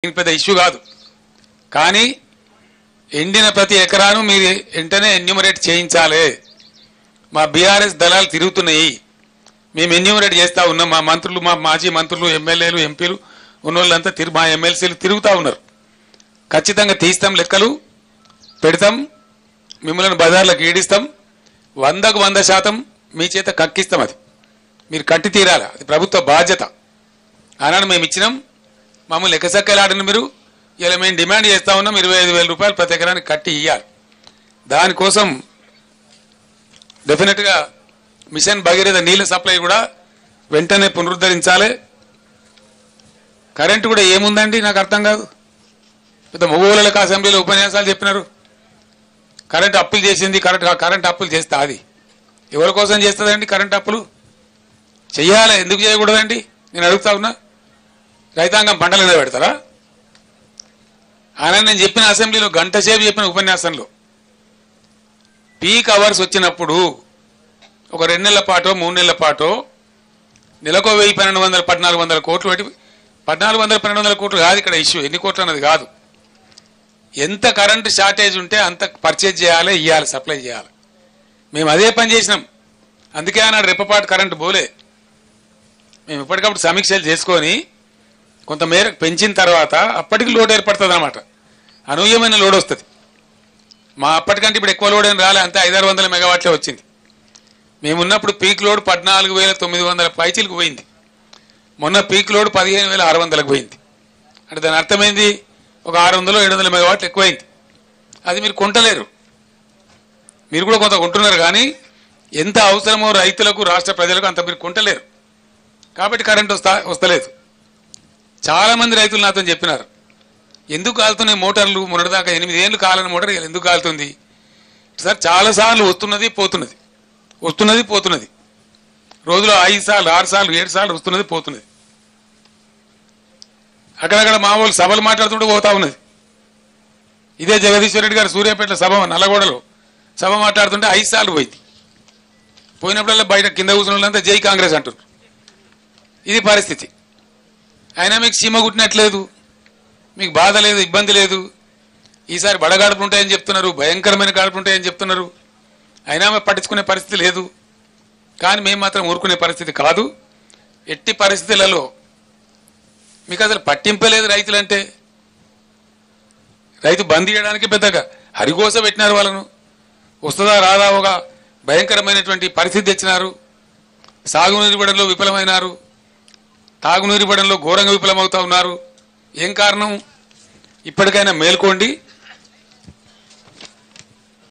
పెద్ద ఇష్యూ కాదు. కానీ ఎండిన ప్రతి ఎకరాను మీరు వెంటనే ఎన్యూమరేట్ చేయించాలి. మా బీఆర్ఎస్ దళాలు తిరుగుతున్నాయి, మేము ఎన్యూమరేట్ చేస్తూ ఉన్నాం. మా మంత్రులు, మా మాజీ మంత్రులు, ఎమ్మెల్యేలు, ఎంపీలు ఉన్నోళ్ళంతా మా ఎమ్మెల్సీలు తిరుగుతూ ఉన్నారు. ఖచ్చితంగా తీస్తాం, లెక్కలు పెడతాం, మిమ్మల్ని బజార్లకు ఈడిస్తాం, 100కు 100% మీ చేత కక్కిస్తాం. అది మీరు కట్టి తీరాలి, అది ప్రభుత్వ బాధ్యత. ఆనాడు మేము ఇచ్చినాం, మమ్మల్ని లెక్కసక్కలాడిన మీరు ఇలా మేము డిమాండ్ చేస్తూ ఉన్నాం 25,000 రూపాయలు ప్రతి ఎకరానికి కట్టి ఇవ్వాలి. దానికోసం డెఫినెట్గా మిషన్ భగీరథ నీళ్ళ సప్లై కూడా వెంటనే పునరుద్ధరించాలి. కరెంటు కూడా ఏముందండి నాకు అర్థం కాదు. పెద్ద మగవాళ్ళకి అసెంబ్లీలో ఉపన్యాసాలు చెప్పినారు. కరెంటు అప్పులు చేసింది, కరెంటు అప్పులు చేస్తా. అది ఎవరి కోసం చేస్తుందండి? కరెంటు అప్పులు చెయ్యాలి, ఎందుకు చేయకూడదండి? నేను అడుగుతా ఉన్నా. రైతాంగం పంటల మీద పెడతారా? ఆయన నేను చెప్పిన అసెంబ్లీలో గంట సేపు చెప్పిన ఉపన్యాసంలో పీక్ అవర్స్ వచ్చినప్పుడు ఒక 2 నెలల పాటో 3 నెలల పాటో నెలకో 1,000, 1,200, 1,400 కోట్లు పెట్టి 1,400, 1,200 కోట్లు కాదు ఇక్కడ ఇష్యూ, ఎన్ని కోట్లు అన్నది కాదు. ఎంత కరెంటు షార్టేజ్ ఉంటే అంత పర్చేజ్ చేయాలి, ఇవ్వాలి, సప్లై చేయాలి. మేము అదే పని చేసినాం. అందుకే ఆనాడు రెప్పపాటు కరెంటు పోలే. మేము ఎప్పటికప్పుడు సమీక్షలు చేసుకొని కొంత మేరకు పెంచిన తర్వాత అప్పటికి లోడ్ ఏర్పడుతుంది అన్నమాట. అనూహ్యమైన లోడ్ వస్తుంది. మా అప్పటికంటే ఇప్పుడు ఎక్కువ లోడ్ ఏం రాలే, అంతే 500-600 మెగావాట్లే వచ్చింది. మేమున్నప్పుడు పీక్ లోడ్ 14,900 పైచీలకు పోయింది. మొన్న పీక్ లోడ్ 15,600లకు పోయింది. అంటే దాని అర్థమైంది, ఒక 600-700 మెగావాట్లు ఎక్కువైంది. అది మీరు కొంటలేరు. మీరు కూడా కొంత కొంటున్నారు, కానీ ఎంత అవసరమో రైతులకు, రాష్ట్ర ప్రజలకు అంత మీరు కొంటలేరు. కాబట్టి కరెంట్ వస్తలేదు. చాలామంది రైతులు నాతో చెప్పినారు, ఎందుకు కాలుతున్నాయి మోటార్లు? మొన్నటిదాకా 8 ఏళ్ళు కాలని మోటార్ ఎందుకు కాలుతుంది సార్? చాలాసార్లు వస్తున్నది పోతున్నది, వస్తున్నది పోతున్నది. రోజులో 5 సార్లు, 6 సార్లు, 7 సార్లు వస్తున్నది పోతున్నది. అక్కడక్కడ మా వాళ్ళు సభలు మాట్లాడుతుంటే పోతా ఉన్నది. ఇదే జగదీశ్వర్ రెడ్డి గారు సూర్యాపేట సభ, నల్లగొండలో సభ మాట్లాడుతుంటే 5 సార్లు పోయింది. పోయినప్పుడల్లా బయట కింద కూర్చున్న వాళ్ళంతా జై కాంగ్రెస్ అంటారు. ఇది పరిస్థితి. అయినా మీకు సీమ కుట్టినట్లేదు, మీకు బాధ లేదు, ఇబ్బంది లేదు. ఈసారి బడగాడుపులు ఉంటాయని చెప్తున్నారు, భయంకరమైన గాడుపులు ఉంటాయని చెప్తున్నారు. అయినా మేము పట్టించుకునే పరిస్థితి లేదు. కానీ మేము మాత్రం ఊరుకునే పరిస్థితి కాదు. ఎట్టి పరిస్థితులలో మీకు అసలు పట్టింపలేదు రైతులంటే. రైతు బంద్ చేయడానికి పెద్దగా హరిగోస పెట్టినారు వాళ్ళను. వస్తుందా రాదా ఒక భయంకరమైనటువంటి పరిస్థితి తెచ్చినారు. సాగునీరు ఇవ్వడంలో విఫలమైనారు, తాగునీరు ఇవ్వడంలో ఘోరంగా విఫలమవుతా ఉన్నారు. ఏం కారణం? ఇప్పటికైనా మేల్కోండి.